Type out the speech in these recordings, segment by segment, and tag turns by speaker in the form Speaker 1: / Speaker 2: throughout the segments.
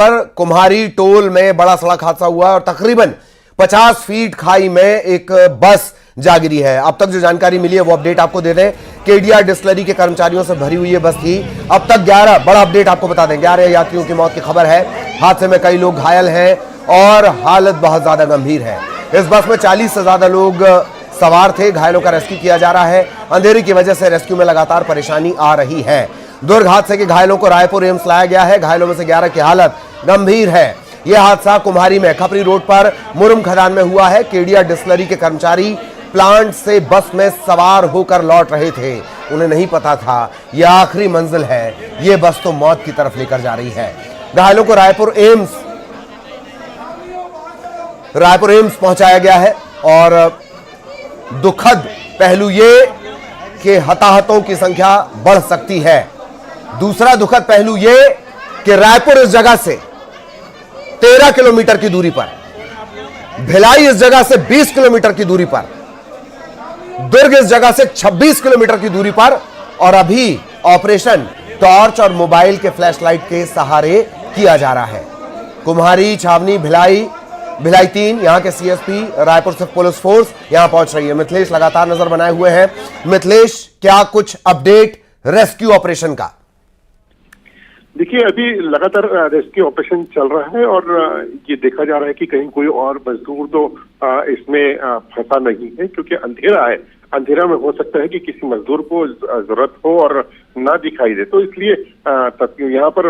Speaker 1: पर कुम्हारी टोल में बड़ा सड़क हादसा हुआ और तकरीबन 50 फीट खाई में एक बस जा गिरी है। अब तक जो जानकारी मिली है वो अपडेट आपको दे दें। केडिया डिस्टिलरी के कर्मचारियों से भरी हुई ये बस थी। अब तक 11 बड़ा अपडेट आपको बता दें 11 यात्रियों की मौत की खबर है। हादसे में कई लोग घायल हैं और हालत बहुत ज्यादा गंभीर है। इस बस में 40 से ज्यादा लोग सवार थे। घायलों का रेस्क्यू किया जा रहा है। अंधेरे की वजह से रेस्क्यू में लगातार परेशानी आ रही है। दुर्ग हादसे के घायलों को रायपुर एम्स लाया गया है। घायलों में से 11 की हालत गंभीर है। यह हादसा कुम्हारी में खपरी रोड पर मुरुम खदान में हुआ है। केडिया डिस्टिलरी के कर्मचारी प्लांट से बस में सवार होकर लौट रहे थे। उन्हें नहीं पता था यह आखिरी मंजिल है। यह बस तो मौत की तरफ लेकर जा रही है। घायलों को रायपुर एम्स पहुंचाया गया है और दुखद पहलू ये कि हताहतों की संख्या बढ़ सकती है। दूसरा दुखद पहलू ये कि रायपुर इस जगह से 13 किलोमीटर की दूरी पर, भिलाई इस जगह से 20 किलोमीटर की दूरी पर, दुर्ग इस जगह से 26 किलोमीटर की दूरी पर और अभी ऑपरेशन टॉर्च और मोबाइल के फ्लैशलाइट के सहारे किया जा रहा है। कुम्हारी, छावनी, भिलाई 3 यहां के सीएसपी, रायपुर सिर्फ पुलिस फोर्स यहां पहुंच रही है। मिथिलेश लगातार नजर बनाए हुए हैं। मिथिलेश, क्या कुछ अपडेट रेस्क्यू ऑपरेशन का?
Speaker 2: देखिए, अभी लगातार रेस्क्यू ऑपरेशन चल रहा है और ये देखा जा रहा है कि कहीं कोई और मजदूर तो इसमें फंसा नहीं है, क्योंकि अंधेरा है। अंधेरा में हो सकता है कि किसी मजदूर को जरूरत हो और ना दिखाई दे, तो इसलिए यहाँ पर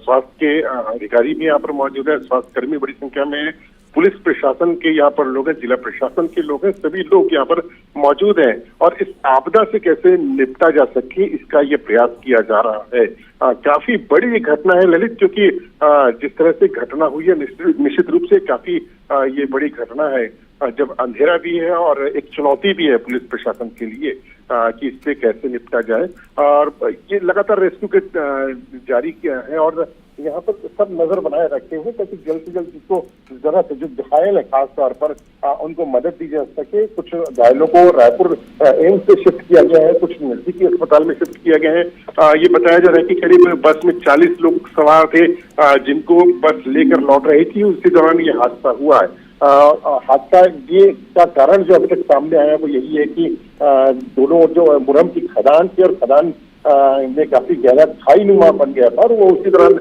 Speaker 2: स्वास्थ्य के अधिकारी भी यहाँ पर मौजूद है। स्वास्थ्य कर्मी बड़ी संख्या में है। पुलिस प्रशासन के यहाँ पर लोग हैं, जिला प्रशासन के लोग हैं, सभी लोग यहाँ पर मौजूद हैं और इस आपदा से कैसे निपटा जा सके इसका ये प्रयास किया जा रहा है। काफी बड़ी घटना है ललित, क्योंकि जिस तरह से घटना हुई है निश्चित रूप से काफी ये बड़ी घटना है। जब अंधेरा भी है और एक चुनौती भी है पुलिस प्रशासन के लिए कि इससे कैसे निपटा जाए, और ये लगातार रेस्क्यू के जारी किया है और यहाँ पर सब नजर बनाए रखते हुए ताकि जल्द से जल्द जिसको जरूरत है, जो घायल है खास तौर पर, उनको मदद दी जा सके। कुछ घायलों को रायपुर एम्स से शिफ्ट किया गया है, कुछ नजदीकी अस्पताल में शिफ्ट किया गया है। ये बताया जा रहा है कि करीब बस में 40 लोग सवार थे, जिनको बस लेकर लौट रही थी। उसी दौरान ये हादसा हुआ है। हादसा ये का कारण जो अभी तक सामने आया है वो यही है कि दोनों जो मुरम की खदान थी और खदान में काफी गहरा खाई नुमा बन गया था और वो उसी दौरान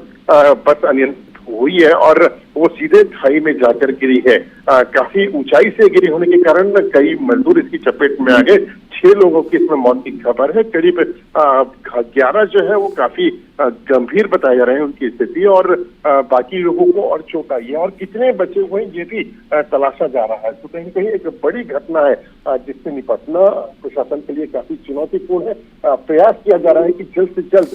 Speaker 2: बस अनियंत्रित हुई है और वो सीधे खाई में जाकर गिरी है। काफी ऊंचाई से गिरी होने के कारण कई मजदूर इसकी चपेट में आ गए। 6 लोगों की इसमें मौत की खबर है। करीब 11 जो है वो काफी गंभीर बताए जा रहे हैं उनकी स्थिति, और बाकी लोगों को और चोट आई है और कितने बचे हुए हैं ये भी तलाशा जा रहा है। तो कहीं न कहीं एक बड़ी घटना है जिससे निपटना प्रशासन के लिए काफी चुनौतीपूर्ण है। प्रयास किया जा रहा है कि जल्द से जल्द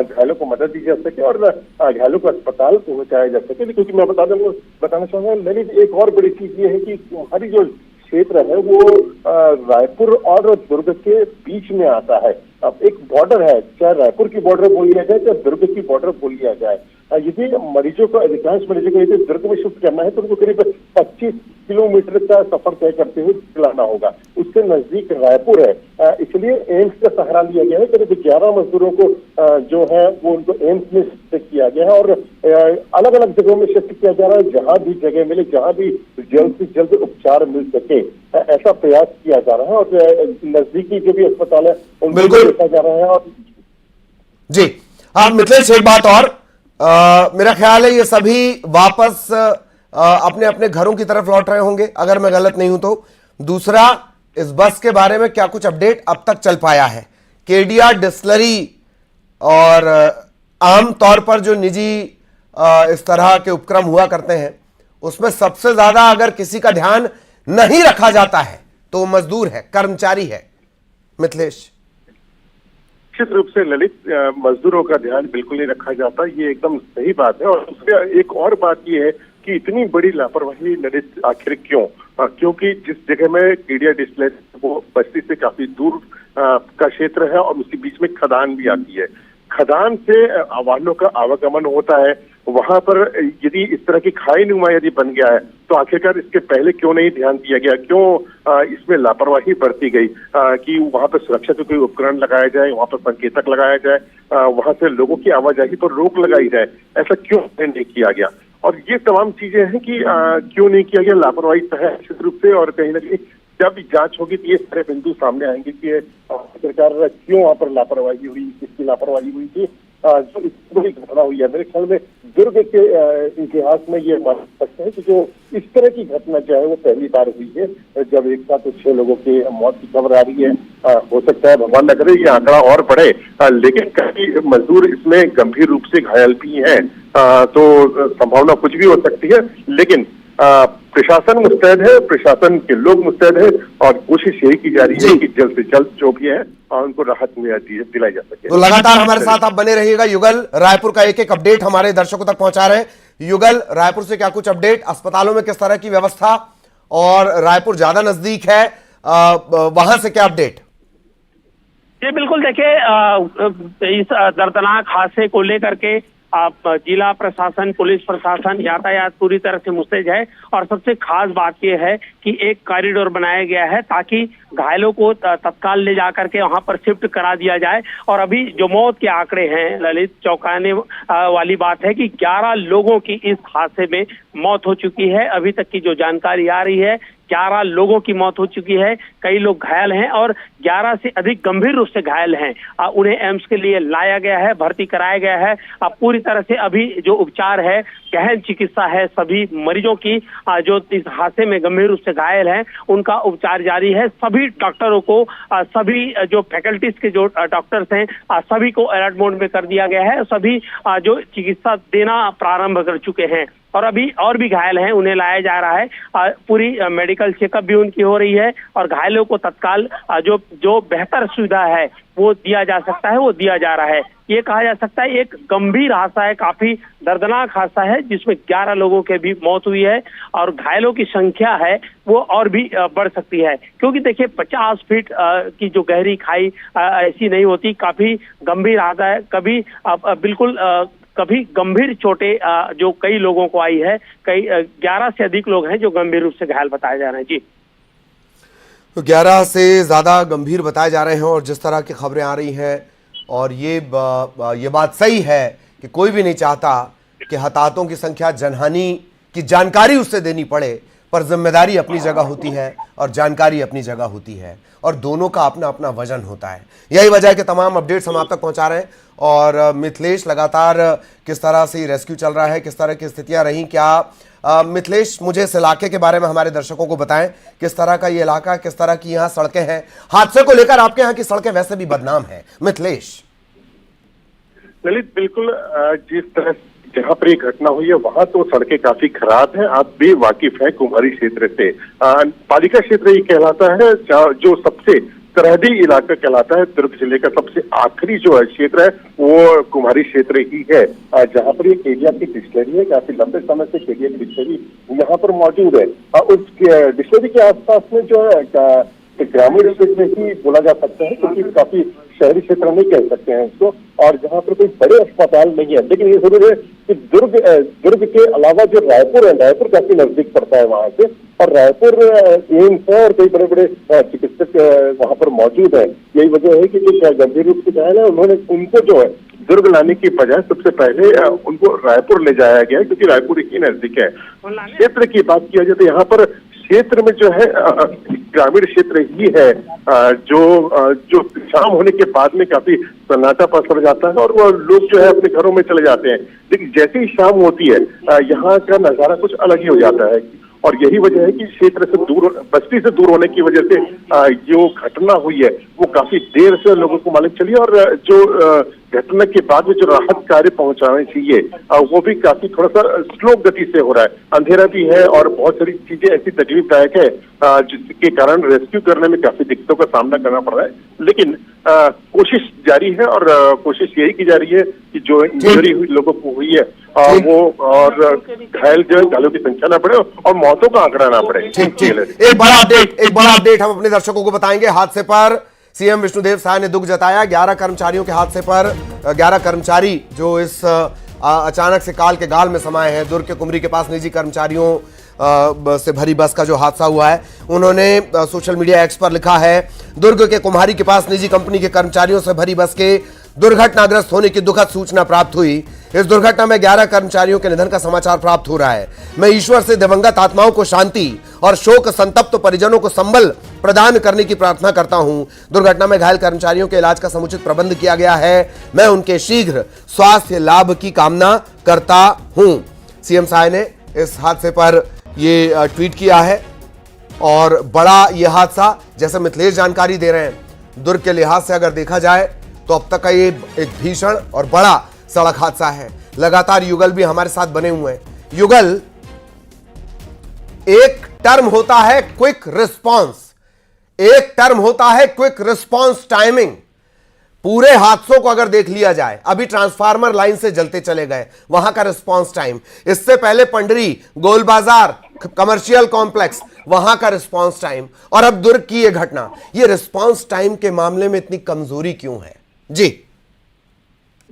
Speaker 2: घायलों को मदद दी जा सके और घायलों को अस्पताल पहुंचाया जा सके। क्योंकि मैं बताना चाहूंगा ललित, एक और बड़ी चीज ये है कि हमारी जो क्षेत्र है वो रायपुर और दुर्ग के बीच में आता है। अब एक बॉर्डर है, चाहे रायपुर की बॉर्डर बोल लिया जाए चाहे दुर्ग की बॉर्डर बोल लिया जाए। यदि मरीजों को, अधिकांश मरीजों को यदि दुर्ग में शिफ्ट करना है तो उनको करीब 25 किलोमीटर का सफर तय करते हुए चलाना होगा। उससे नजदीक रायपुर है, इसलिए एम्स का सहारा लिया गया है। करीब 11 मजदूरों को जो है वो उनको एम्स में शिफ्ट किया गया है और अलग अलग जगहों में शिफ्ट किया जा रहा है। जहां भी जगह मिले, जहां भी जल्द से जल्द उपचार मिल सके, ऐसा प्रयास किया जा रहा है और नजदीकी जो भी अस्पताल है उनको देखा जा रहा है। और
Speaker 1: जी हाँ मिथिलेश, एक बात और, मेरा ख्याल है ये सभी वापस अपने अपने घरों की तरफ लौट रहे होंगे अगर मैं गलत नहीं हूं तो। दूसरा, इस बस के बारे में क्या कुछ अपडेट अब तक चल पाया है? केडिया डिस्टिलरी और आम तौर पर जो निजी इस तरह के उपक्रम हुआ करते हैं उसमें सबसे ज्यादा अगर किसी का ध्यान नहीं रखा जाता है तो वो मजदूर है, कर्मचारी है। मिथिलेश,
Speaker 2: निश्चित रूप से ललित, मजदूरों का ध्यान बिल्कुल नहीं रखा जाता, ये एकदम सही बात है। और उसमें एक और बात ये है कि इतनी बड़ी लापरवाही ललित आखिर क्यों? क्योंकि जिस जगह में केडिया डिस्टिलरी वो बस्ती से काफी दूर का क्षेत्र है और उसके बीच में खदान भी आती है। खदान से वाहनों का आवागमन होता है, वहां पर यदि इस तरह की खाई नुमा यदि बन गया है तो आखिरकार इसके पहले क्यों नहीं ध्यान दिया गया, क्यों इसमें लापरवाही बरती गई कि वहां पर सुरक्षा के कोई उपकरण लगाया जाए, वहां पर संकेतक लगाया जाए, वहां से लोगों की आवाजाही पर रोक लगाई जाए, ऐसा क्यों नहीं किया गया। और ये तमाम चीजें हैं कि क्यों नहीं किया गया, लापरवाही तो है निश्चित रूप से। और कहीं ना कहीं जब जांच होगी तो ये सारे बिंदु सामने आएंगे कि सरकार क्यों वहां पर लापरवाही हुई, किसकी लापरवाही हुई थी। जो इस बड़ी घटना हुई है, मेरे ख्याल में दुर्ग के इतिहास में ये मान सकते हैं कि जो इस तरह की घटना जो है वो पहली बार हुई है जब एक साथ 6 लोगों की मौत की खबर आ रही है। हो सकता है भगवान न करे ये आंकड़ा और बढ़े, लेकिन कई मजदूर इसमें गंभीर रूप से घायल भी हैं, तो संभावना कुछ भी हो सकती है। लेकिन प्रशासन मुस्तैद है, प्रशासन के लोग मुस्तैद है और कोशिश यही की जा रही है कि जल्द से जल्द जो भी है उनको राहत दिलाई जा सके।
Speaker 1: तो लगातार हमारे साथ आप बने रहिएगा। युगल रायपुर का एक एक अपडेट हमारे दर्शकों तक पहुंचा रहे हैं। युगल, रायपुर से क्या कुछ अपडेट, अस्पतालों में किस तरह की व्यवस्था, और रायपुर ज्यादा नजदीक है, वहां से क्या अपडेट?
Speaker 3: जी बिल्कुल, देखिए इस दर्दनाक हादसे को लेकर के जिला प्रशासन, पुलिस प्रशासन, यातायात पूरी तरह से मुस्तैद है। और सबसे खास बात यह है कि एक कॉरिडोर बनाया गया है ताकि घायलों को तत्काल ले जाकर के वहां पर शिफ्ट करा दिया जाए। और अभी जो मौत के आंकड़े हैं, ललित, चौंकाने वाली बात है कि 11 लोगों की इस हादसे में मौत हो चुकी है। अभी तक की जो जानकारी आ रही है, 11 लोगों की मौत हो चुकी है, कई लोग घायल हैं और 11 से अधिक गंभीर रूप से घायल हैं। उन्हें एम्स के लिए लाया गया है, भर्ती कराया गया है। पूरी तरह से अभी जो उपचार है, गहन चिकित्सा है सभी मरीजों की जो इस हादसे में गंभीर रूप से घायल हैं, उनका उपचार जारी है। सभी डॉक्टरों को, सभी जो फैकल्टीज के जो डॉक्टर्स हैं, सभी को अलर्ट मोड में कर दिया गया है। सभी जो चिकित्सा देना प्रारंभ कर चुके हैं और अभी और भी घायल हैं, उन्हें लाया जा रहा है। पूरी मेडिकल चेकअप भी उनकी हो रही है और घायलों को तत्काल जो बेहतर सुविधा है वो दिया जा सकता है, वो दिया जा रहा है। ये कहा जा सकता है एक गंभीर हादसा है, काफी दर्दनाक हादसा है जिसमें 11 लोगों की भी मौत हुई है और घायलों की संख्या है वो और भी बढ़ सकती है। क्योंकि देखिए 50 फीट की जो गहरी खाई ऐसी नहीं होती, काफी गंभीर हादसा है। कभी बिल्कुल कभी गंभीर चोटें जो कई लोगों को आई है, कई 11 से अधिक लोग हैं जो गंभीर रूप से घायल बताए जा रहे हैं। जी,
Speaker 1: तो 11 से ज्यादा गंभीर बताए जा रहे हैं और जिस तरह की खबरें आ रही हैं, और ये बात सही है कि कोई भी नहीं चाहता कि हताहतों की संख्या, जनहानि की जानकारी उससे देनी पड़े, पर जिम्मेदारी अपनी जगह होती है और जानकारी अपनी जगह होती है और दोनों का अपना अपना वजन होता है। यही वजह है कि तमाम अपडेट्स हम आप तक पहुंचा रहे हैं। और मिथिलेश, लगातार किस तरह से रेस्क्यू चल रहा है, किस तरह की स्थितियां रही, क्या मिथिलेश मुझे इस इलाके के बारे में हमारे दर्शकों को बताएं, किस तरह का ये इलाका, किस तरह की यहाँ सड़कें हैं? हादसे को लेकर आपके यहाँ की सड़कें वैसे भी बदनाम है मिथिलेश।
Speaker 2: ललित, बिल्कुल जिस तरह जहाँ पर ये घटना हुई है वहां तो सड़कें काफी खराब हैं। आप भी वाकिफ हैं कुम्हारी क्षेत्र से। पालिका क्षेत्र ये कहलाता है जो सबसे सरहदी इलाका कहलाता है। दुर्ग जिले का सबसे आखिरी जो है क्षेत्र है वो कुम्हारी क्षेत्र ही है, जहाँ पर ये केडिया की डिस्टिलरी है। काफी लंबे समय से केडिया की डिस्टिलरी यहाँ पर मौजूद है। उस डिस्टिलरी के आसपास में जो है ग्रामीण क्षेत्र ही बोला जा सकता है, क्योंकि काफी शहरी क्षेत्र नहीं कह सकते हैं इसको, और जहाँ पर कोई बड़े अस्पताल नहीं है। लेकिन ये जरूर है कि दुर्ग के अलावा जो रायपुर है, रायपुर काफी नजदीक पड़ता है वहां से, और रायपुर एम्स है और कई बड़े बड़े चिकित्सक वहां पर मौजूद है। यही वजह है कि जो गंभीर रूप से घायल है उन्होंने उनको जो है दुर्ग लाने की बजाय सबसे पहले उनको रायपुर ले जाया गया, क्योंकि रायपुर ही नजदीक है। क्षेत्र की बात किया जाए तो यहाँ पर क्षेत्र में जो है ग्रामीण क्षेत्र ही है जो शाम होने के बाद में काफी सन्नाटा पसर जाता है और वो लोग जो है अपने घरों में चले जाते हैं। लेकिन जैसे ही शाम होती है यहाँ का नजारा कुछ अलग ही हो जाता है। और यही वजह है कि क्षेत्र से दूर, बस्ती से दूर होने की वजह से जो घटना हुई है वो काफी देर से लोगों को मालूम चली, और जो घटना के बाद में जो राहत कार्य पहुंचाने चाहिए वो भी काफी थोड़ा सा स्लो गति से हो रहा है। अंधेरा भी है और बहुत सारी चीजें ऐसी तकलीफदायक है जिसके कारण रेस्क्यू करने में काफी दिक्कतों का सामना करना पड़ रहा है। लेकिन कोशिश जारी है और कोशिश यही की जा रही है कि जो इंजरी हुई लोगों को हुई है वो, और घायल जो है घायलों की संख्या ना बढ़े और मौतों का आंकड़ा ना बढ़े।
Speaker 1: एक बड़ा अपडेट हम अपने दर्शकों को बताएंगे। हादसे पर सीएम विष्णुदेव साय ने दुख जताया। 11 कर्मचारियों के हादसे पर 11 कर्मचारी जो इस अचानक से काल के गाल में समाये हैं। दुर्ग के कुमरी के पास निजी कर्मचारियों से भरी बस का जो हादसा हुआ है, उन्होंने सोशल मीडिया एक्स पर लिखा है, दुर्ग के कुम्हारी के पास निजी कंपनी के कर्मचारियों से भरी बस के दुर्घटनाग्रस्त होने की दुखद सूचना प्राप्त हुई। इस दुर्घटना में 11 कर्मचारियों के निधन का समाचार प्राप्त हो रहा है। मैं ईश्वर से दिवंगत आत्माओं को शांति और शोक संतप्त परिजनों को संबल प्रदान करने की प्रार्थना करता हूं। दुर्घटना में घायल कर्मचारियों के इलाज का समुचित प्रबंध किया गया है। मैं उनके शीघ्र स्वास्थ्य लाभ की कामना करता हूं। सीएम साय ने इस हादसे पर ये ट्वीट किया है और बड़ा यह हादसा, जैसे मिथिलेश जानकारी दे रहे हैं, दुर्ग के लिहाज से अगर देखा जाए तो अब तक का ये एक भीषण और बड़ा सड़क हादसा है। लगातार युगल भी हमारे साथ बने हुए हैं। युगल, एक टर्म होता है क्विक रिस्पांस, एक टर्म होता है क्विक रिस्पांस टाइमिंग। पूरे हादसों को अगर देख लिया जाए, अभी ट्रांसफार्मर लाइन से जलते चले गए, वहां का रिस्पांस टाइम, इससे पहले पंडरी, गोल बाजार, कमर्शियल कॉम्प्लेक्स, वहां का रिस्पांस टाइम, और अब दुर्ग की यह घटना, ये रिस्पांस टाइम के मामले में इतनी कमजोरी क्यों है? जी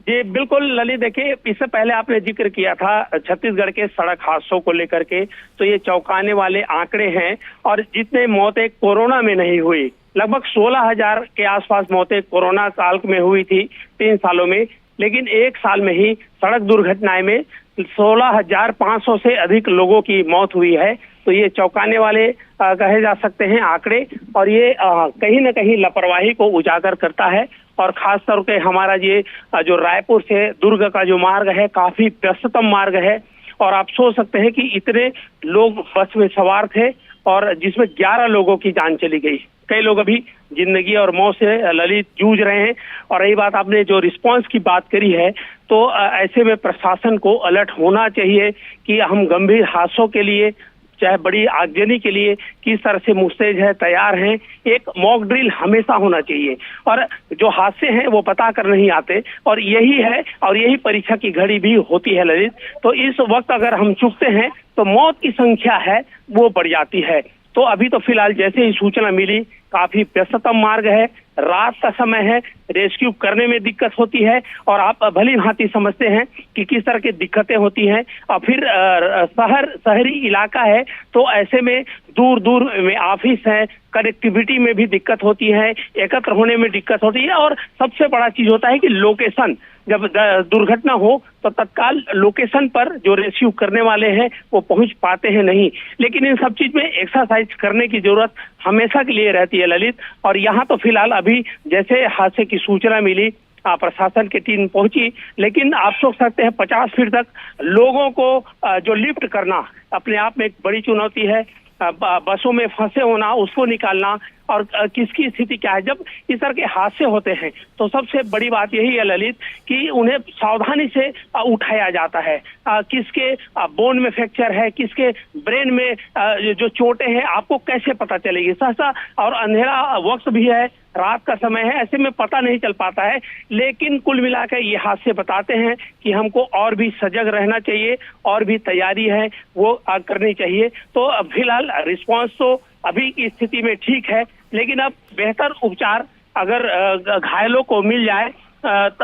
Speaker 3: बिल्कुल ललित, देखिए इससे पहले आपने जिक्र किया था छत्तीसगढ़ के सड़क हादसों को लेकर के, तो ये चौंकाने वाले आंकड़े हैं। और जितने मौतें कोरोना में नहीं हुई, लगभग 16,000 के आसपास मौतें कोरोना काल में हुई थी 3 सालों में, लेकिन एक साल में ही सड़क दुर्घटनाएं में 16,500 से अधिक लोगों की मौत हुई है। तो ये चौंकाने वाले कहे जा सकते हैं आंकड़े, और ये कहीं ना कहीं लापरवाही को उजागर करता है। और खास तौर पे हमारा ये जो रायपुर से दुर्ग का जो मार्ग है, काफी व्यस्ततम मार्ग है, और आप सोच सकते हैं कि इतने लोग बस में सवार थे और जिसमें 11 लोगों की जान चली गई। कई लोग अभी जिंदगी और मौत से ललित जूझ रहे हैं। और रही बात आपने जो रिस्पांस की बात करी है, तो ऐसे में प्रशासन को अलर्ट होना चाहिए कि हम गंभीर हादसों के लिए, चाहे बड़ी आगजनी के लिए किस तरह से मुस्तैद है, तैयार हैं। एक मॉक ड्रिल हमेशा होना चाहिए, और जो हादसे हैं वो पता कर नहीं आते, और यही है, और यही परीक्षा की घड़ी भी होती है ललित। तो इस वक्त अगर हम चूकते हैं तो मौत की संख्या है वो बढ़ जाती है। तो अभी तो फिलहाल जैसे ही सूचना मिली, काफी व्यस्ततम मार्ग है, रात का समय है, रेस्क्यू करने में दिक्कत होती है, और आप भली भांति समझते हैं कि किस तरह की दिक्कतें होती हैं। और फिर शहरी इलाका है, तो ऐसे में दूर दूर में ऑफिस है, कनेक्टिविटी में भी दिक्कत होती है, एकत्र होने में दिक्कत होती है। और सबसे बड़ा चीज होता है कि लोकेशन, जब दुर्घटना हो तो तत्काल लोकेशन पर जो रेस्क्यू करने वाले हैं वो पहुंच पाते हैं नहीं। लेकिन इन सब चीज में एक्सरसाइज करने की जरूरत हमेशा के लिए रहती है ललित। और यहाँ तो फिलहाल अभी जैसे हादसे की सूचना मिली, प्रशासन की टीम पहुंची, लेकिन आप सोच सकते हैं 50 फीट तक लोगों को जो लिफ्ट करना अपने आप में एक बड़ी चुनौती है। बसों में फंसे होना, उसको निकालना, और किसकी स्थिति क्या है। जब इस तरह के हादसे होते हैं तो सबसे बड़ी बात यही है ललित कि उन्हें सावधानी से उठाया जाता है। किसके बोन में फ्रैक्चर है, किसके ब्रेन में जो चोटें हैं, आपको कैसे पता चलेगी? सहसा और अंधेरा वक्त भी है, रात का समय है, ऐसे में पता नहीं चल पाता है। लेकिन कुल मिलाकर ये हादसे बताते हैं कि हमको और भी सजग रहना चाहिए, और भी तैयारी है वो करनी चाहिए। तो फिलहाल रिस्पांस तो अभी की स्थिति में ठीक है, लेकिन अब बेहतर उपचार अगर घायलों को मिल जाए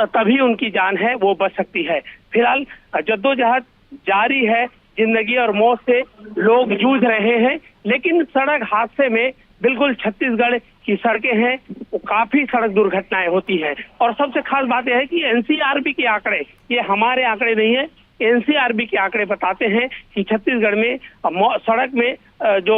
Speaker 3: तभी उनकी जान है वो बच सकती है। फिलहाल जद्दोजहद जारी है, जिंदगी और मौत से लोग जूझ रहे हैं। लेकिन सड़क हादसे में बिल्कुल छत्तीसगढ़ की सड़कें हैं, वो काफी सड़क दुर्घटनाएं होती हैं। और सबसे खास बात यह है कि एनसीआरबी के आंकड़े, ये हमारे आंकड़े नहीं है, एनसीआरबी के आंकड़े बताते हैं कि छत्तीसगढ़ में सड़क में जो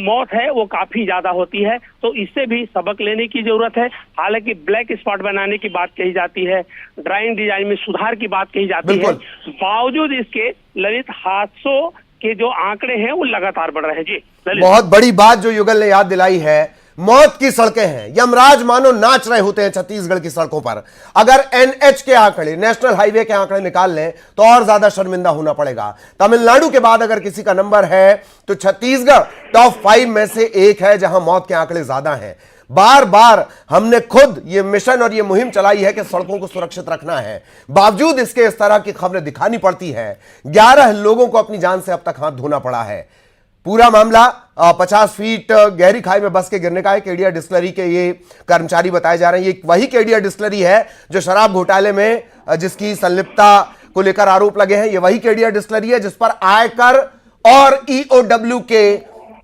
Speaker 3: मौत है वो काफी ज्यादा होती है। तो इससे भी सबक लेने की जरूरत है। हालांकि ब्लैक स्पॉट बनाने की बात कही जाती है, ड्राइविंग डिजाइन में सुधार की बात कही जाती है, बावजूद इसके ललित हादसों के जो आंकड़े हैं वो लगातार बढ़ रहे हैं। जी ललित,
Speaker 1: बहुत बड़ी बात जो युगल ने याद दिलाई है, मौत की सड़कें हैं, यमराज मानो नाच रहे होते हैं छत्तीसगढ़ की सड़कों पर। अगर एनएच के आंकड़े, नेशनल हाईवे के आंकड़े निकाल लें तो और ज्यादा शर्मिंदा होना पड़ेगा। तमिलनाडु के बाद अगर किसी का नंबर है तो छत्तीसगढ़ टॉप 5 में से एक है जहां मौत के आंकड़े ज्यादा हैं। बार बार हमने खुद ये मिशन और ये मुहिम चलाई है कि सड़कों को सुरक्षित रखना है, बावजूद इसके इस तरह की खबरें दिखानी पड़ती है। 11 लोगों को अपनी जान से अब तक हाथ धोना पड़ा है। पूरा मामला 50 फीट गहरी खाई में बस के गिरने का है। केडिया डिस्टिलरी के ये कर्मचारी बताए जा रहे हैं। ये वही केडिया डिस्टिलरी है जो शराब घोटाले में जिसकी संलिप्तता को लेकर आरोप लगे हैं। ये वही केडिया डिस्टिलरी है जिस पर आयकर और ईओडब्ल्यू के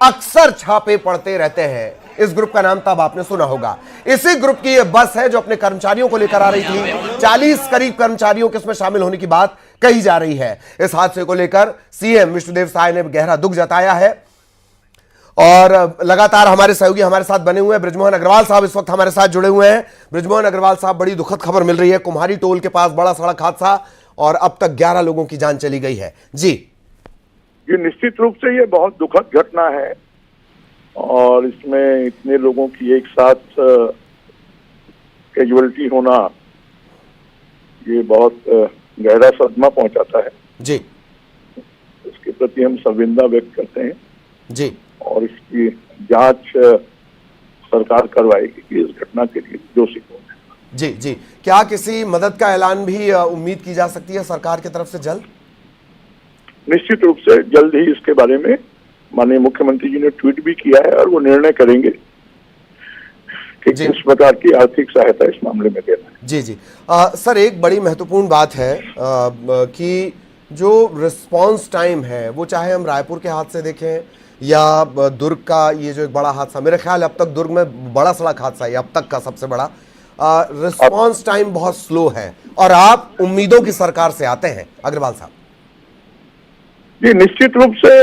Speaker 1: अक्सर छापे पड़ते रहते हैं। इस ग्रुप का नाम तब आपने सुना होगा। इसी ग्रुप की यह बस है जो अपने कर्मचारियों को लेकर आ रही थी। 40 करीब कर्मचारियों के इसमें शामिल होने की बात कही जा रही है। इस हादसे को लेकर सीएम विष्णुदेव साय ने गहरा दुख जताया है और लगातार हमारे सहयोगी हमारे साथ बने हुए हैं। बृजमोहन अग्रवाल साहब इस वक्त हमारे साथ जुड़े हुए हैं। बृजमोहन अग्रवाल साहब, बड़ी दुखद खबर मिल रही है। कुम्हारी टोल के पास बड़ा सड़क हादसा और अब तक 11 लोगों की जान चली गई है। जी,
Speaker 4: ये निश्चित रूप से ये बहुत दुखद घटना है और इसमें इतने लोगों की एक साथ कैजुअलिटी होना ये बहुत गहरा सदमा पहुंचाता है।
Speaker 1: जी,
Speaker 4: इसके प्रति हम संवेदना व्यक्त करते हैं
Speaker 1: जी,
Speaker 4: और इसकी जांच सरकार करवाएगी कि इस घटना के लिए दोषी कौन है।
Speaker 1: जी, जी। क्या किसी मदद का ऐलान भी उम्मीद की जा सकती है सरकार की तरफ से जल्द?
Speaker 4: निश्चित रूप से जल्द ही इसके बारे में माननीय मुख्यमंत्री जी ने ट्वीट भी किया है और वो निर्णय करेंगे कि किस प्रकार की आर्थिक सहायता इस मामले में देना है।
Speaker 1: जी, जी। सर, एक बड़ी महत्वपूर्ण बात है कि जो रिस्पांस टाइम है वो चाहे हम रायपुर के हादसे देखें या दुर्ग का ये जो एक बड़ा हादसा, मेरे ख्याल अब तक दुर्ग में बड़ा सड़क हादसा है अब तक का सबसे बड़ा, रिस्पांस टाइम बहुत स्लो है और आप उम्मीदों की सरकार से आते हैं अग्रवाल साहब।
Speaker 4: जी, निश्चित रूप से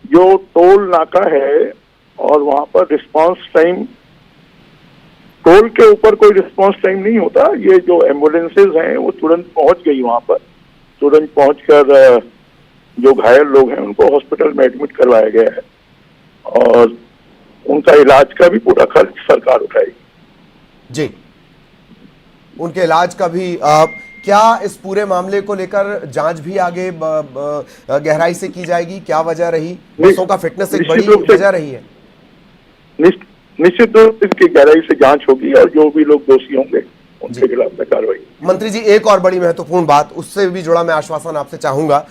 Speaker 4: जो टोल नाका है और वहां पर रिस्पांस टाइम, टोल के ऊपर कोई रिस्पांस टाइम नहीं होता। ये जो एम्बुलेंसेज हैं वो तुरंत पहुंच गई वहां पर, तुरंत पहुंचकर जो घायल लोग हैं उनको हॉस्पिटल में एडमिट करवाया गया है और उनका इलाज का भी पूरा खर्च सरकार उठाएगी।
Speaker 1: जी, उनके इलाज का भी क्या इस पूरे मामले को लेकर जांच भी आगे गहराई से की जाएगी? क्या वजह रही? बसों का फिटनेस एक बड़ी वजह रही है।
Speaker 4: निश्चित रूप से इसकी गहराई से जांच होगी और जो भी लोग दोषी होंगे उनके खिलाफ में कार्रवाई।
Speaker 1: मंत्री जी, एक और बड़ी महत्वपूर्ण बात, उससे भी जुड़ा मैं आश्वासन आपसे चाहूंगा।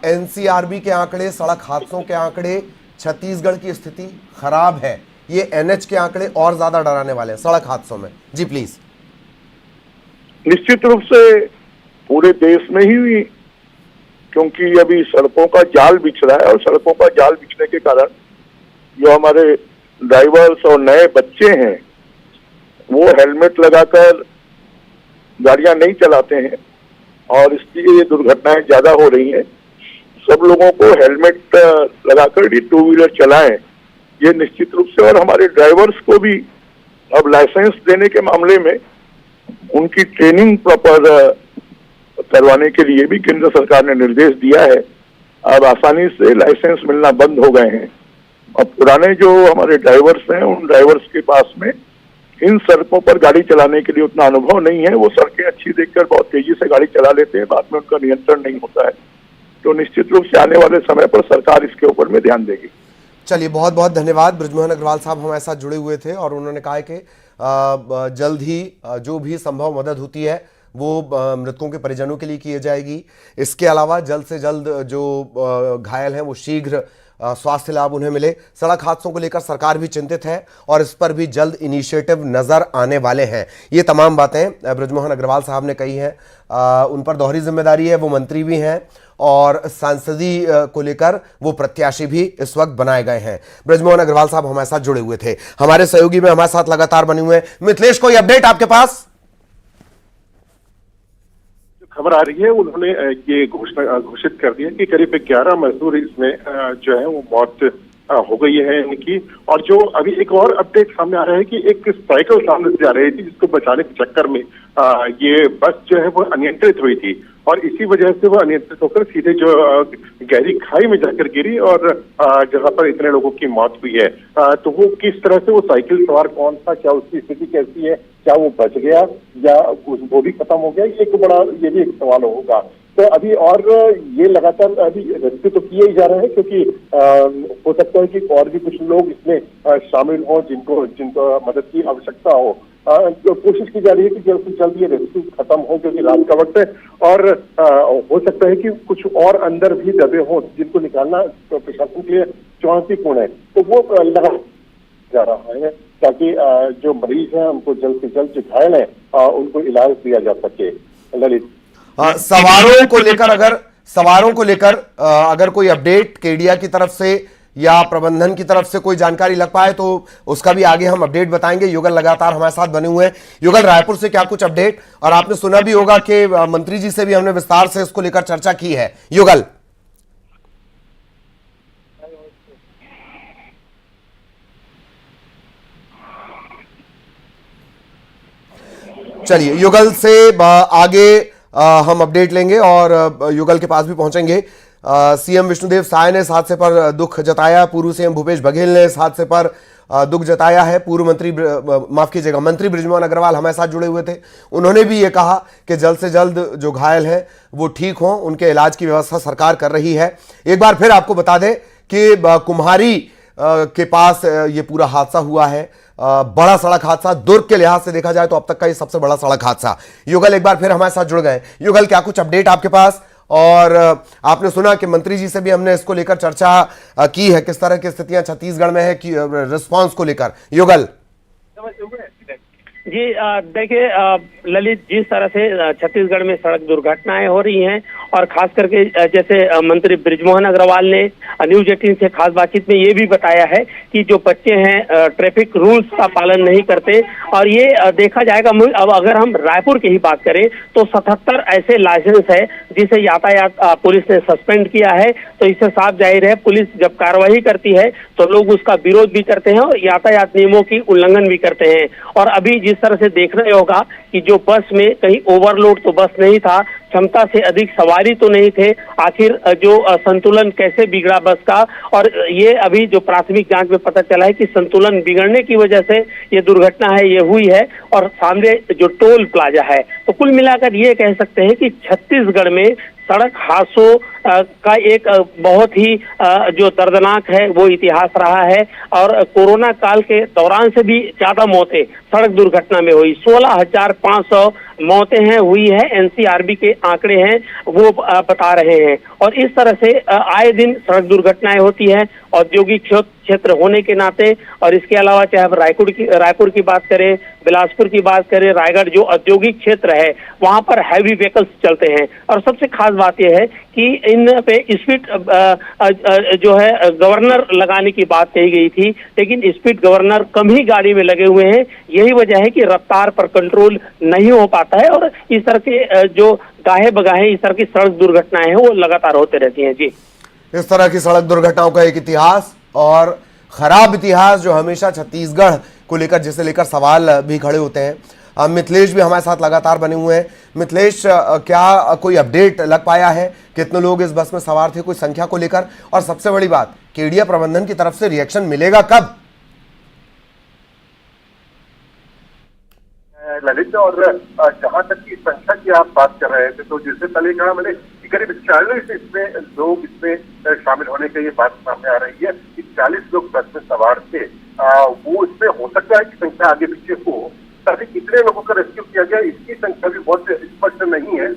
Speaker 1: एनसीआरबी के आंकड़े, सड़क हादसों के आंकड़े, छत्तीसगढ़ की स्थिति खराब है। ये एनएच के आंकड़े और ज्यादा डराने वाले हैं सड़क हादसों में। जी प्लीज।
Speaker 4: निश्चित रूप से पूरे देश में ही, क्योंकि अभी सड़कों का जाल बिछ रहा है और सड़कों का जाल बिछने के कारण जो हमारे ड्राइवर्स और नए बच्चे हैं वो हेलमेट लगाकर गाड़ियां नहीं चलाते हैं और इसलिए ये दुर्घटनाएं ज्यादा हो रही हैं। सब लोगों को हेलमेट लगाकर ही टू व्हीलर चलाएं, ये निश्चित रूप से। और हमारे ड्राइवर्स को भी अब लाइसेंस देने के मामले में उनकी ट्रेनिंग प्रॉपर करवाने के लिए भी केंद्र सरकार ने निर्देश दिया है। अब आसानी से लाइसेंस मिलना बंद हो गए हैं और पुराने जो हमारे ड्राइवर्स हैं उन ड्राइवर्स के पास में इन सड़कों पर गाड़ी चलाने के लिए उतना अनुभव नहीं है। वो सड़कें अच्छी देखकर बहुत तेजी से गाड़ी चला लेते हैं, बाद में उनका नियंत्रण नहीं होता है। तो निश्चित रूप से आने वाले समय पर सरकार इसके ऊपर में ध्यान देगी।
Speaker 1: चलिए, बहुत बहुत धन्यवाद। बृजमोहन अग्रवाल साहब हमारे साथ जुड़े हुए थे और उन्होंने कहा कि जल्द ही जो भी संभव मदद होती है वो मृतकों के परिजनों के लिए की जाएगी। इसके अलावा जल्द से जल्द जो घायल हैं वो शीघ्र स्वास्थ्य लाभ उन्हें मिले। सड़क हादसों को लेकर सरकार भी चिंतित है और इस पर भी जल्द इनिशिएटिव नजर आने वाले हैं। ये तमाम बातें बृजमोहन अग्रवाल साहब ने कही हैं। उन पर दोहरी जिम्मेदारी है, वो मंत्री भी हैं और सांसदीय को लेकर वो प्रत्याशी भी इस वक्त बनाए गए हैं। बृजमोहन अग्रवाल साहब हमारे साथ जुड़े हुए थे। हमारे सहयोगी में हमारे साथ लगातार बने हुए हैं। मिथिलेश, कोई अपडेट आपके पास?
Speaker 2: खबर आ रही है, उन्होंने ये घोषित कर दिया कि करीब 11 मजदूर इसमें जो है वो मौत हो गई है इनकी। और जो अभी एक और अपडेट सामने आ रहा है कि एक साइकिल सामने से जा रही थी जिसको बचाने के चक्कर में ये बस जो है वो अनियंत्रित हुई थी और इसी वजह से वो अनियंत्रित होकर सीधे जो गहरी खाई में जाकर गिरी और जहां पर इतने लोगों की मौत हुई है। तो वो किस तरह से, वो साइकिल सवार कौन था, क्या उसकी स्थिति कैसी है, क्या वो बच गया या वो भी खत्म हो गया, ये भी एक सवाल होगा। तो अभी और ये लगातार अभी रेस्क्यू तो किए ही जा रहे हैं क्योंकि हो सकता है कि और भी कुछ लोग इसमें शामिल हों जिनको मदद की आवश्यकता हो। तो कोशिश की जा रही है कि जल्द से जल्द ये रेस्क्यू खत्म हो क्योंकि रात का वक्त है और हो सकता है कि कुछ और अंदर भी दबे हों जिनको निकालना तो प्रशासन के लिए चुनौतीपूर्ण है। तो वो लगा जा रहा है ताकि जो मरीज हैं उनको जल्द से जल्द, जो घायल है उनको इलाज दिया जा सके। ललित,
Speaker 1: सवारों को लेकर अगर कोई अपडेट केडिया की तरफ से या प्रबंधन की तरफ से कोई जानकारी लग पाए तो उसका भी आगे हम अपडेट बताएंगे। युगल लगातार हमारे साथ बने हुए हैं। युगल, रायपुर से क्या कुछ अपडेट? और आपने सुना भी होगा कि मंत्री जी से भी हमने विस्तार से इसको लेकर चर्चा की है। युगल, चलिए युगल से आगे हम अपडेट लेंगे और युगल के पास भी पहुंचेंगे। सीएम विष्णुदेव साय ने इस हादसे पर दुख जताया। पूर्व सीएम भूपेश बघेल ने इस हादसे पर दुख जताया है। पूर्व मंत्री मंत्री बृजमोहन अग्रवाल हमारे साथ जुड़े हुए थे। उन्होंने भी ये कहा कि जल्द से जल्द जो घायल हैं वो ठीक हों, उनके इलाज की व्यवस्था सरकार कर रही है। एक बार फिर आपको बता दें कि कुम्हारी के पास ये पूरा हादसा हुआ है। बड़ा सड़क हादसा, दुर्ग के लिहाज से देखा जाए तो अब तक का ये सबसे बड़ा सड़क हादसा। युगल एक बार फिर हमारे साथ जुड़ गए। युगल, क्या कुछ अपडेट आपके पास? और आपने सुना कि मंत्री जी से भी हमने इसको लेकर चर्चा की है, किस तरह की स्थितियां छत्तीसगढ़ में है कि रिस्पांस को लेकर। युगल
Speaker 3: जी, देखिए ललित, जिस तरह से छत्तीसगढ़ में सड़क दुर्घटनाएं हो रही हैं और खास करके जैसे मंत्री बृजमोहन अग्रवाल ने न्यूज 18 से खास बातचीत में ये भी बताया है कि जो बच्चे हैं ट्रैफिक रूल्स का पालन नहीं करते। और ये देखा जाएगा, अब अगर हम रायपुर की ही बात करें तो 77 ऐसे लाइसेंस है जिसे यातायात पुलिस ने सस्पेंड किया है। तो इससे साफ जाहिर है पुलिस जब कार्रवाई करती है तो लोग उसका विरोध भी करते हैं और यातायात नियमों की उल्लंघन भी करते हैं। और अभी जिस तरह से देखना होगा कि जो बस में कहीं ओवरलोड तो बस नहीं था, क्षमता से अधिक सवारी तो नहीं थे, आखिर जो संतुलन कैसे बिगड़ा बस का। और ये अभी जो प्राथमिक जांच में पता चला है कि संतुलन बिगड़ने की वजह से ये दुर्घटना है ये हुई है। और सामने जो टोल प्लाजा है, तो कुल मिलाकर ये कह सकते हैं कि छत्तीसगढ़ में सड़क हादसों का एक बहुत ही जो दर्दनाक है वो इतिहास रहा है। और कोरोना काल के दौरान से भी ज्यादा मौतें सड़क दुर्घटना में हुई, 16,500 मौतें हैं हुई है। एनसीआरबी के आंकड़े हैं वो बता रहे हैं। और इस तरह से आए दिन सड़क दुर्घटनाएं होती है औद्योगिक क्षेत्र होने के नाते। और इसके अलावा चाहे हम रायपुर की बात करें, बिलासपुर की बात करें, रायगढ़ जो औद्योगिक क्षेत्र है वहां पर हैवी व्हीकल्स चलते हैं। और सबसे खास बात यह है कि इन पे स्पीड जो है गवर्नर लगाने की बात कही गई थी, लेकिन स्पीड गवर्नर कम ही गाड़ी में लगे हुए हैं। यही वजह है कि रफ्तार पर कंट्रोल नहीं हो पाता है और इस तरह के जो गाहे बगाहे इस तरह की सड़क दुर्घटनाएं हैं वो लगातार होते रहती हैं। जी,
Speaker 1: इस तरह की सड़क दुर्घटनाओं का एक इतिहास और खराब इतिहास जो हमेशा छत्तीसगढ़ को लेकर जिसे लेकर सवाल भी खड़े होते हैं। मिथिलेश भी हमारे साथ लगातार बने हुए हैं। मिथिलेश, क्या कोई अपडेट लग पाया है? कितने लोग इस बस में सवार थे, कोई संख्या को लेकर? और सबसे बड़ी बात, केडिया प्रबंधन की तरफ से रिएक्शन मिलेगा कब?
Speaker 2: ललित, और जहां तक की संख्या की आप बात कर रहे थे तो जिससे पहले कहा मैंने कि करीब 40 इसमें लोग इसमें शामिल होने की ये बात सामने आ रही है कि 40 लोग बस में सवार थे। वो इसमें हो सकता है कि संख्या आगे पीछे हो, ताकि कितने लोगों का रेस्क्यू किया गया इसकी संख्या भी बहुत स्पष्ट नहीं है।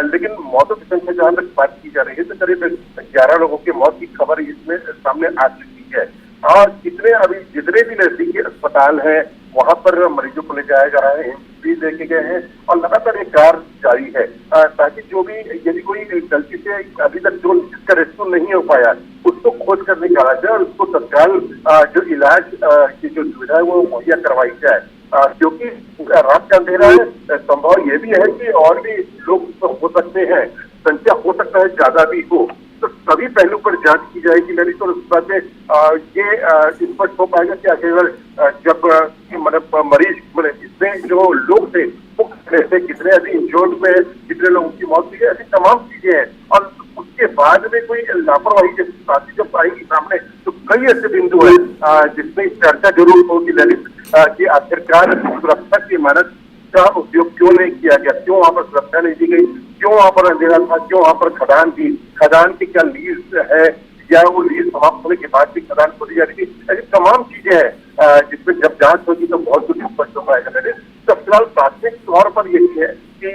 Speaker 2: लेकिन मौतों की संख्या जहां तक बात की जा रही है तो करीब 11 लोगों की मौत की खबर इसमें सामने आ चुकी है। और कितने अभी जितने भी नजदीकी अस्पताल है वहां पर मरीजों को ले जाया जा रहा है, भी लेके गए हैं और लगातार एक कार्य जारी है ताकि जो भी यदि कोई गलती से अभी तक जो जिसका रेस्क्यू नहीं हो पाया उसको खोज कर निकाला जाए और उसको तत्काल जो इलाज की जो सुविधा है वो मुहैया करवाई जाए। क्योंकि रात का अंधेरा है, संभव ये भी है कि और भी लोग हो सकते हैं, संख्या हो सकता है ज्यादा भी हो। तो सभी पहलू पर जांच की जाएगी ललित, और उस बात में ये स्पष्ट हो पाएगा कि आखिर जब मतलब मरीज इसमें जो लोग थे वो कितने अभी इंजोर्ड में कितने लोगों की मौत हुई है, ऐसी तमाम चीजें हैं। और उसके बाद में कोई लापरवाही जब आएगी सामने तो कई ऐसे बिंदु है जिसमें चर्चा जरूर होगी ललित कि आखिरकार सुरक्षा की मानक का उपयोग क्यों नहीं किया गया, क्यों वहां पर सुरक्षा नहीं दी गई, क्यों वहां पर अंधेरा था, क्यों वहां पर खदान थी, खदान की क्या लीज है या वो लीज समाप्त होने के बाद भी खदान को दी जा रही थी। ऐसी तमाम चीजें हैं जिसमें जब जांच होगी तो बहुत कुछ स्पष्ट हो पाएगा। तो फिलहाल प्राथमिक तौर पर यही है कि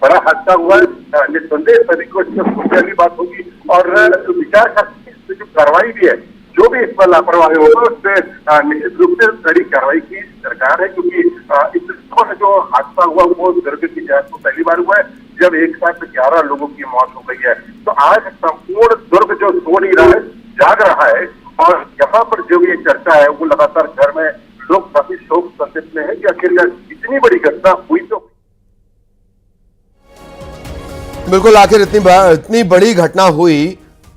Speaker 2: बड़ा हादसा हुआ है, निस्संदेह सभी को इसमें सोचने वाली बात होगी और विचार करके जो कार्रवाई भी है, जो भी इस पर लापरवाही होगा उस पर निश्चित रूप से कड़ी कार्रवाई की सरकार है, क्योंकि इस पर जो हादसा हुआ वो दुर्ग की जांच में पहली बार हुआ है जब एक साथ 11 लोगों की मौत हो गई है। तो आज संपूर्ण दुर्ग जो सो नहीं रहा है, जाग रहा है, और यहाँ पर जो ये चर्चा है वो लगातार घर में लोग काफी शोक संदिग्ध में है कि आखिर इतनी बड़ी घटना हुई तो
Speaker 1: बिल्कुल, आखिर इतनी बड़ी घटना हुई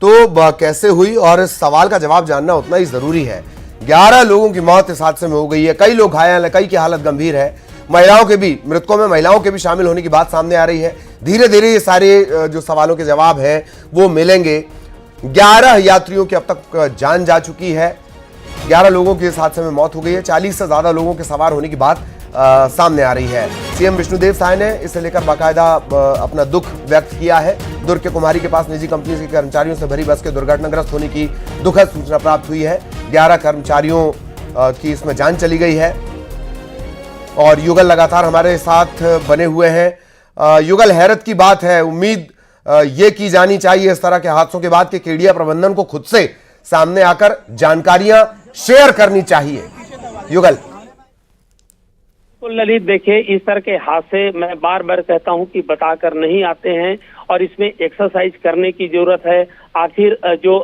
Speaker 1: तो कैसे हुई, और इस सवाल का जवाब जानना उतना ही जरूरी है। 11 लोगों की मौत इस हादसे में हो गई है, कई लोग घायल हैं, कई की हालत गंभीर है। महिलाओं के भी, मृतकों में महिलाओं के भी शामिल होने की बात सामने आ रही है। धीरे धीरे ये सारे जो सवालों के जवाब हैं वो मिलेंगे। 11 यात्रियों की अब तक जान जा चुकी है, 11 लोगों की इस हादसे में मौत हो गई है। 40 से ज्यादा लोगों के सवार होने की बात सामने आ रही है। सीएम विष्णुदेव साय ने इसे लेकर बाकायदा अपना दुख व्यक्त किया है। दुर्ग के कुमारी के पास निजी कंपनी के कर्मचारियों से भरी बस के दुर्घटनाग्रस्त होने की दुखद सूचना प्राप्त हुई है। 11 कर्मचारियों की इसमें जान चली गई है, और युगल लगातार हमारे साथ बने हुए हैं। युगल, हैरत की बात है, उम्मीद ये की जानी चाहिए इस तरह के हादसों के बाद कि केडिया प्रबंधन को खुद से सामने आकर जानकारियां शेयर करनी चाहिए। युगल।
Speaker 3: तो ललित, देखिए, इस तरह के हादसे मैं बार बार कहता हूं कि बताकर नहीं आते हैं, और इसमें एक्सरसाइज करने की जरूरत है। आखिर जो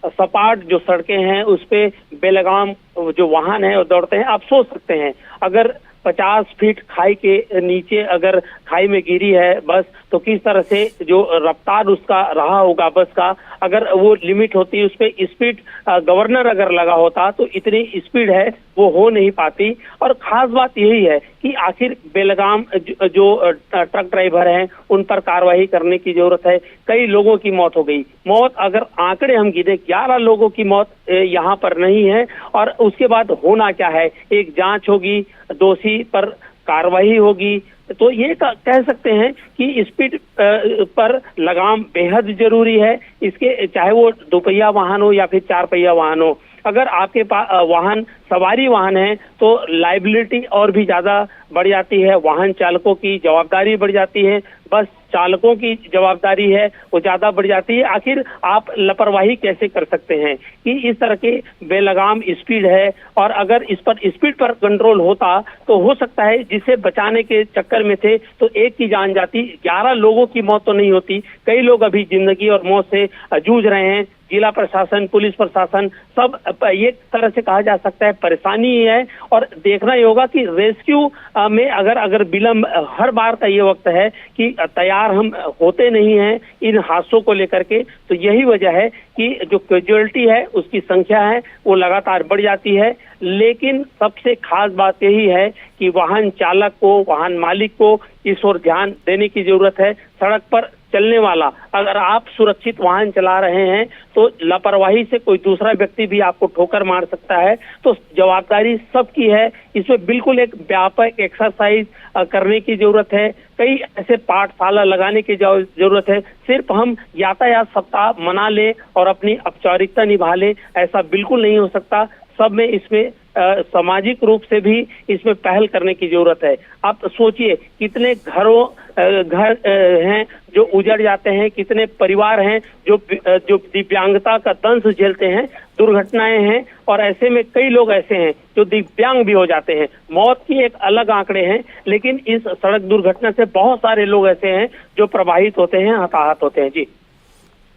Speaker 3: सपाट जो सड़कें हैं उस पे बेलगाम जो वाहन है वो दौड़ते हैं। आप सोच सकते हैं, अगर 50 फीट खाई के नीचे अगर खाई में गिरी है बस, तो किस तरह से जो रफ्तार उसका रहा होगा बस का, अगर वो लिमिट होती उस पे स्पीड गवर्नर अगर लगा होता तो इतनी स्पीड है वो हो नहीं पाती। और खास बात यही है कि आखिर बेलगाम जो ट्रक ड्राइवर हैं उन पर कार्रवाई करने की जरूरत है। कई लोगों की मौत हो गई। मौत अगर आंकड़े हम गिने, 11 लोगों की मौत यहाँ पर नहीं है, और उसके बाद होना क्या है, एक जांच होगी, दोषी पर कार्रवाई होगी। तो ये कह सकते हैं कि स्पीड पर लगाम बेहद जरूरी है। इसके चाहे वो 2 पहिया वाहन हो या फिर 4 पहिया वाहन हो, अगर आपके पास वाहन सवारी वाहन है तो लाइबिलिटी और भी ज्यादा बढ़ जाती है, वाहन चालकों की जवाबदारी बढ़ जाती है, बस चालकों की जवाबदारी है वो ज्यादा बढ़ जाती है। आखिर आप लापरवाही कैसे कर सकते हैं कि इस तरह के बेलगाम स्पीड है, और अगर इस पर स्पीड पर कंट्रोल होता तो हो सकता है जिसे बचाने के चक्कर में थे तो एक की जान जाती, 11 लोगों की मौत तो नहीं होती। कई लोग अभी जिंदगी और मौत से जूझ रहे हैं। जिला प्रशासन, पुलिस प्रशासन सब एक तरह से कहा जा सकता है परेशानी ही है, और देखना ही होगा कि रेस्क्यू में अगर विलंब, हर बार का ये वक्त है कि तैयार हम होते नहीं हैं इन हादसों को लेकर के। तो यही वजह है कि जो कैजुअलिटी है उसकी संख्या है वो लगातार बढ़ जाती है। लेकिन सबसे खास बात यही है कि वाहन चालक को, वाहन मालिक को इस ओर ध्यान देने की जरूरत है। सड़क पर चलने वाला, अगर आप सुरक्षित वाहन चला रहे हैं तो लापरवाही से कोई दूसरा व्यक्ति भी आपको ठोकर मार सकता है। तो जवाबदारी सबकी है। इसमें बिल्कुल एक व्यापक एक्सरसाइज करने की जरूरत है। कई ऐसे पाठशाला लगाने की जरूरत है। सिर्फ हम यातायात सप्ताह मना ले और अपनी औपचारिकता निभा ले, ऐसा बिल्कुल नहीं हो सकता। सब में इसमें सामाजिक रूप से भी इसमें पहल करने की जरूरत है। आप सोचिए कितने घर हैं जो उजड़ जाते हैं, कितने परिवार हैं जो दिव्यांगता का दंश झेलते हैं, दुर्घटनाएं हैं, और ऐसे में कई लोग ऐसे हैं जो दिव्यांग भी हो जाते हैं। मौत की एक अलग आंकड़े हैं, लेकिन इस सड़क दुर्घटना से बहुत सारे लोग ऐसे हैं जो प्रभावित होते हैं, हताहत होते हैं। जी।